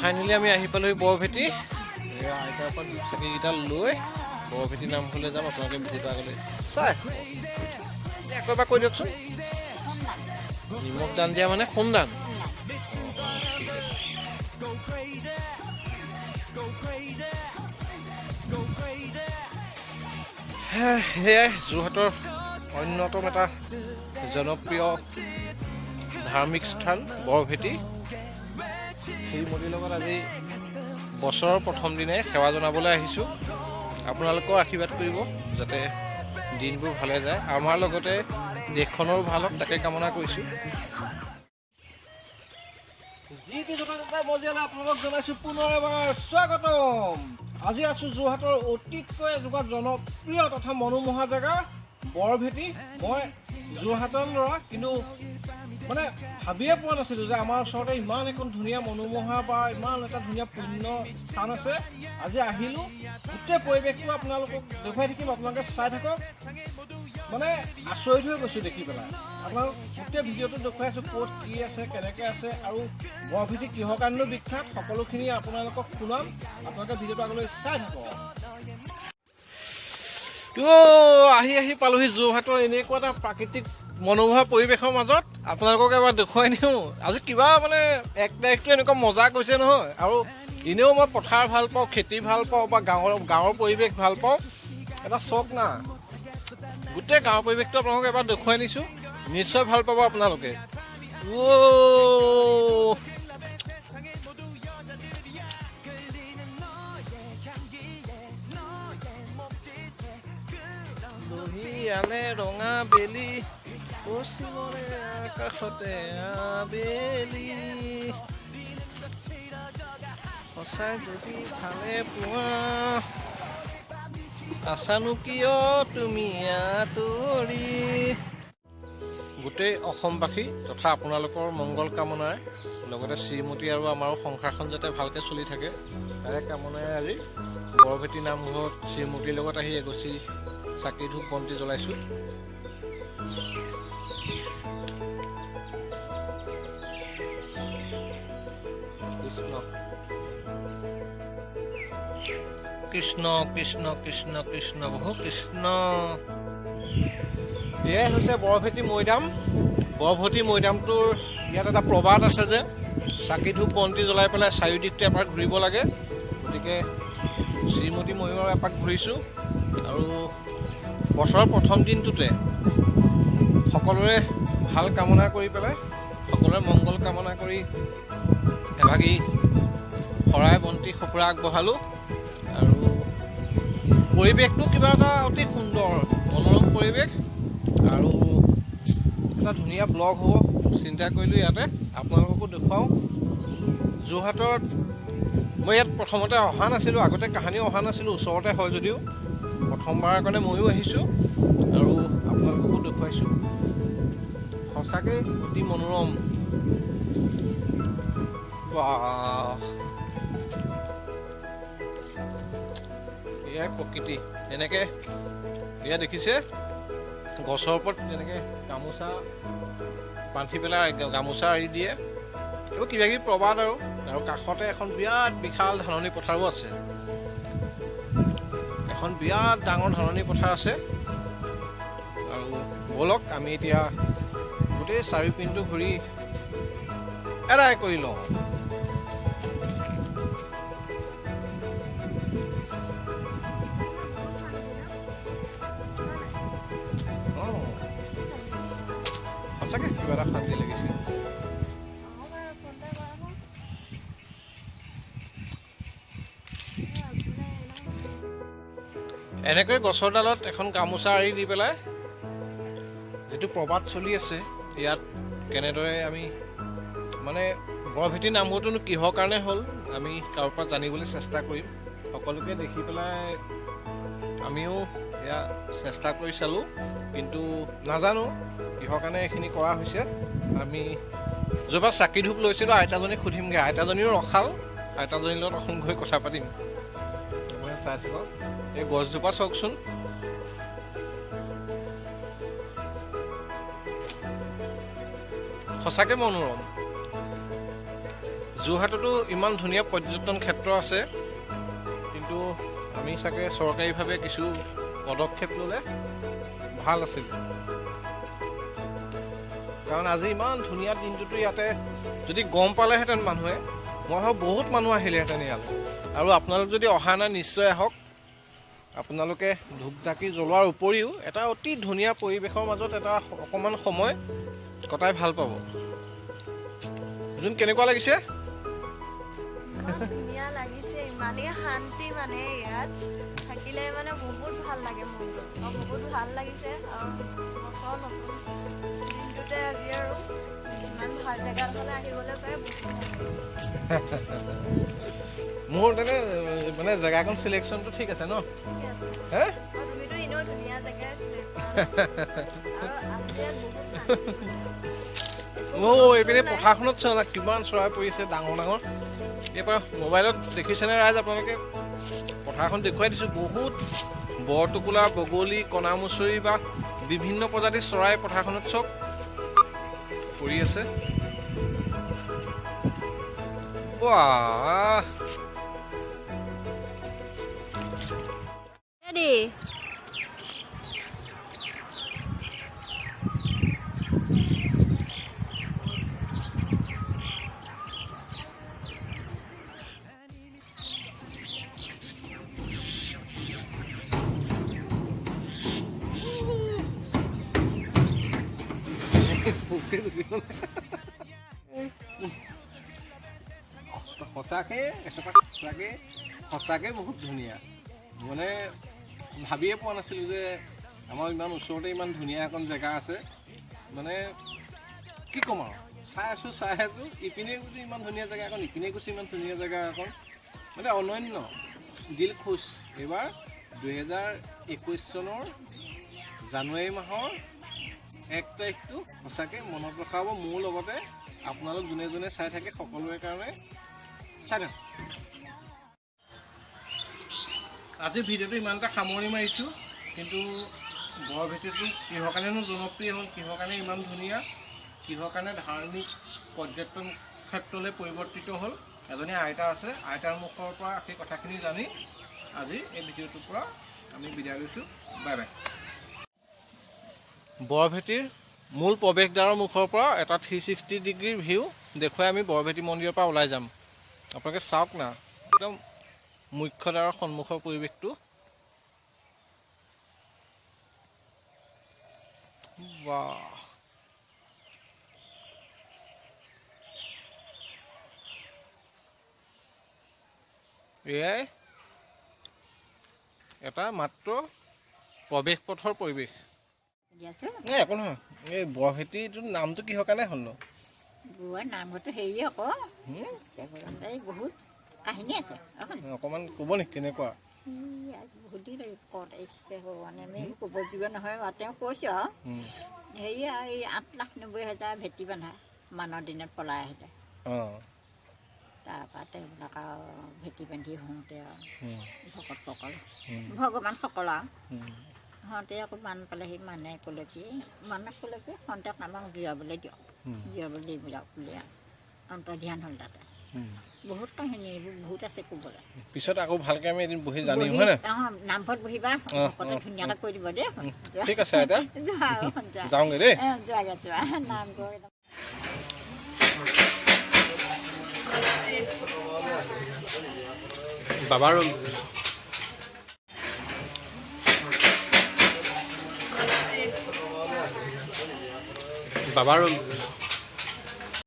Finally আমি আহি পালোহি বৰভেটি আইতাৰ পৰা চাকিকেইটা লৈ বৰভেটি নামঘৰলৈ যাম আপোনালোকে ভিডিঅ'টো আগলৈ চাই আকৌ এবাৰ কৈ দিয়কচোন নিমখ দান দিয়া মানে সোণদান সেয়াই যোৰহাটৰ অন্যতম এটা জনপ্ৰিয় ধাৰ্মিক স্থান বৰভেটি শ্ৰীমতীৰ লগত আজি বছৰৰ প্ৰথম দিনাই সেৱা জনাবলৈ আহিছোঁ আপোনালোকেও আশীৰ্বাদ কৰিব যাতে দিনবোৰ ভালে যায় আমাৰ লগতে দেশখনৰো ভাল হওক তাকে কামনা কৰিছোঁ আপোনালোকক জনাইছোঁ পুনৰ এবাৰ স্বাগতম আজি আছোঁ যোৰহাটৰ অতিকৈ এজোপা জনপ্ৰিয় তথা মনোমোহা জেগা বৰভেটি মই যোৰহাটৰ ল'ৰা কিন্তু মানে ভাবিয়ে পোৱা নাছিলোঁ যে আমাৰ ওচৰতে ইমান এখন ধুনীয়া মনোমোহা বা ইমান এটা ধুনীয়া পুণ্য স্থান আছে আজি আহিলোঁ গোটেই পৰিৱেশটো আপোনালোকক দেখুৱাই থাকিম আপোনালোকে চাই থাকক মানে আচৰিত হৈ গৈছোঁ দেখি পেলাই আপোনালোক গোটেই ভিডিঅ'টো দেখুৱাইছোঁ ক'ত কি আছে কেনেকৈ আছে আৰু বৰভেটি কিহৰ কাৰণেও বিখ্যাত সকলোখিনি আপোনালোকক শুনাম আপোনালোকে ভিডিঅ'টো আগলৈ চাই থাকক আহি পালোহি যোৰহাটৰ এনেকুৱা এটা প্ৰাকৃতিক মনোমোহা পৰিৱেশৰ মাজত আপোনালোকক এবাৰ দেখুৱাই নিওঁ আজি কিবা মানে এক তাৰিখটো এনেকুৱা মজা গৈছে নহয় আৰু এনেও মই পথাৰ ভাল পাওঁ খেতি ভাল পাওঁ বা গাঁৱৰ পৰিৱেশ ভাল পাওঁ এটা চখ না গোটেই গাঁৱৰ পৰিৱেশটো আপোনালোকক এবাৰ দেখুৱাই নিছোঁ নিশ্চয় ভাল পাব আপোনালোকে দহিয়ালে ৰঙা বেলি পশ্চিমৰে আকাশতে আবেলি সঁচাই যদি ভালে পোৱা আছানো কিয় তুমি আঁতৰি গোটেই অসমবাসী তথা আপোনালোকৰ মংগল কামনাৰে লগতে শ্ৰীমতী আৰু আমাৰো সংসাৰখন যাতে ভালকৈ চলি থাকে তাৰে কামনাৰে আজি বৰভেটি নামঘৰত শ্ৰীমতীৰ লগত আহি এগছি চাকি ধূপ বন্তি জ্বলাইছোঁ কৃষ্ণ কৃষ্ণ কৃষ্ণ কৃষ্ণ বহু কৃষ্ণ এয়াই হৈছে বৰভেটি মৈদামটোৰ ইয়াত এটা প্ৰবাদ আছে যে চাকি ধূপ বন্তি জ্বলাই পেলাই চাৰিওদিশটো এপাক ঘূৰিব লাগে গতিকে শ্ৰীমতী ময়ো এপাক ঘূৰিছোঁ আৰু বছৰৰ প্ৰথম দিনটোতে সকলোৰে ভাল কামনা কৰি পেলাই সকলোৰে মংগল কামনা কৰি এভাগি শৰাই বন্তি সঁফুৰা আগবঢ়ালোঁ আৰু পৰিৱেশটো কিবা এটা অতি সুন্দৰ মনোৰম পৰিৱেশ আৰু এটা ধুনীয়া ব্লগ হ'ব চিন্তা কৰিলোঁ ইয়াতে আপোনালোককো দেখুৱাওঁ যোৰহাটত মই ইয়াত প্ৰথমতে অহা নাছিলোঁ আগতে কাহানিও অহা নাছিলোঁ ওচৰতে হয় যদিও প্ৰথমবাৰৰ কাৰণে ময়ো আহিছোঁ আৰু আপোনালোককো দেখুৱাইছোঁ সঁচাকৈ অতি মনোৰম এয়াই প্ৰকৃতি এনেকৈ এয়া দেখিছে গছৰ ওপৰত যেনেকৈ গামোচা বান্ধি পেলাই গামোচা এৰি দিয়ে এইবোৰ কিবা কিবি প্ৰবাদ আৰু কাষতে এখন বিৰাট বিশাল ধাননি পথাৰো আছে এখন বিৰাট ডাঙৰ ধাননি পথাৰ আছে আৰু ব'লক আমি এতিয়া গোটেই চাৰিওপিনটো ঘূৰি এৰাই কৰি লওঁ সঁচাকৈ কিবা এটা শান্তি লাগিছে এনেকৈ গছৰ ডালত এখন গামোচা আৰি দি পেলাই যিটো প্ৰবাদ চলি আছে ইয়াত কেনেদৰে আমি মানে বৰভেটি নামঘৰটোনো কিহৰ কাৰণে হ'ল আমি কাৰোবাৰ পৰা জানিবলৈ চেষ্টা কৰিম সকলোকে দেখি পেলাই আমিও এয়া চেষ্টা কৰি চালোঁ কিন্তু নাজানো কিহৰ কাৰণে এইখিনি কৰা হৈছে আমি য'ৰপৰা চাকি ধূপ লৈছিলোঁ আইতাজনীক সুধিমগৈ আইতাজনীও ৰখাল আইতাজনীৰ লগত অসম গৈ কথা পাতিম চাই থাকক এই গছজোপা চাওকচোন সঁচাকৈ মনোৰম যোৰহাটতো ইমান ধুনীয়া পৰ্যটন ক্ষেত্ৰ আছে, কিন্তু আমি চাগে চৰকাৰীভাৱে কিছু পদক্ষেপ ল'লে ভাল আছিল। কাৰণ আজি ইমান ধুনীয়া দিনটোতো ইয়াতে যদি গম পালেহেঁতেন মানুহে, মই ভাবোঁ বহুত মানুহ আহিলেহেঁতেন ইয়ালৈ। আৰু আপোনালোক যদি অহা নাই নিশ্চয় আহক। আপোনালোকে ধূপ ঢাকি জ্বলোৱাৰ উপৰিও এটা অতি ধুনীয়া পৰিৱেশৰ মাজত এটা অকণমান সময় কটাই ভাল পাব। যোন কেনেকুৱা লাগিছে? ধুনীয়া লাগিছে, ইমানেই শান্তি মানে ইয়াত থাকিলে মানে বহুত ভাল লাগে মনটো, আৰু বহুত ভাল লাগিছে। আৰু বছৰ নতুন দিনটোতে আজি আৰু ইমান ভাল জেগা এখনলৈ আহিবলৈ পাই মোৰ তেনে মানে জেগাখন চিলেকশ্যনটো ঠিক আছে ন? হে তুমিতো এনেও ধুনীয়া জেগাই চিলেক্ট এইপিনে পথাৰখনত চাওঁ না কিমান চৰাই পৰিছে ডাঙৰ ডাঙৰ। এইবাৰ মোবাইলত দেখিছেনে ৰাইজ আপোনালোকে? পথাৰখন দেখুৱাই দিছোঁ। বহুত বৰটোকোলা, বগলী, কণামুচৰি বা বিভিন্ন প্ৰজাতিৰ চৰাই পথাৰখনত চব পৰি আছে। বাহ! সঁচাকে বহুত ধুনীয়া। মানে ভাবিয়ে পোৱা নাছিলোঁ যে আমাৰ ইমান ওচৰতে ইমান ধুনীয়া এখন জেগা আছে। মানে কি ক'ম আৰু, চাই আছোঁ ইপিনে গৈছোঁ ইমান ধুনীয়া জেগা এখন, ইপিনে গৈছোঁ ইমান ধুনীয়া জেগা এখন, মানে অনন্য দিল খুচ। এইবাৰ 2021 চনৰ জানুৱাৰী মাহৰ 1 তাৰিখটো সঁচাকৈ মনত ৰখাব মোৰ লগতে আপোনালোক যোনে যোনে চাই থাকে সকলোৰে কাৰণে। চাই থাকক। আজি ভিডিঅ'টো ইমান এটা সামৰণি মাৰিছোঁ, কিন্তু বৰভেটিটো কিহৰ কাৰণেনো জনপ্ৰিয় হ'ল, কিহৰ কাৰণে ইমান ধুনীয়া, কিহৰ কাৰণে ধাৰ্মিক পৰ্যটন ক্ষেত্ৰলৈ পৰিৱৰ্তিত হ'ল, এজনী আইতা আছে, আইতাৰ মুখৰ পৰা সেই কথাখিনি জানি আজি এই ভিডিঅ'টোৰ পৰা আমি বিদায় লৈছোঁ। Bye bye. বৰভেটিৰ মূল প্ৰৱেশদ্বাৰৰ মুখৰ পৰা এটা 360 ডিগ্ৰীৰ ভিউ দেখুৱাই আমি বৰভেটি মন্দিৰৰ পৰা ওলাই যাম। আপোনালোকে চাওক না, একদম মুখ্য দ্বাৰৰ সন্মুখৰ পৰিৱেশটো। বাহ! এয়াই এটা মাত্ৰ প্ৰৱেশ পথৰ পৰিৱেশ। একো নহয়, এই বৰভেটিটোৰ নামটো কিহৰ কাৰণে হ'ল ন? নামঘৰটো হেৰি আকৌ বহুত কাহিনী আছে। অকণমান ক'ব নেকি কেনেকুৱা? বহুত দিন মানে আমি ক'ব দিব নহয়, তেওঁ কৈছে আৰু হেৰি আৰু এই 8,90,000 ভেটি বন্ধা মানৰ দিনত পলাই আহিলে। তাৰপৰা তেওঁবিলাক আৰু ভেটি বান্ধি হওঁতে আৰু ভকতসকল ভগৱানসকল আৰু সিহঁতে আকৌ মান পালেহি, মানে ক'লে কি সন্তাক আমাক জীয়াবলৈ দিয়ক, জীয়াবলৈ দিবিলাক বুলি অন্তৰ্ধান হ'ল তাতে। বহুত কাহিনী এইবোৰ বহুত আছে ক'বলৈ। পিছত আকৌ ভালকৈ আমি এদিন বহি জানিম, হয় নাই? নামঘৰত বহিবা, ভকতে ধুনীয়াকৈ কৈ দিব দেই। ঠিক আছে আইতা, যাওঁগৈ দেই। যোৱা নামঘৰ বাবাৰ ৰুম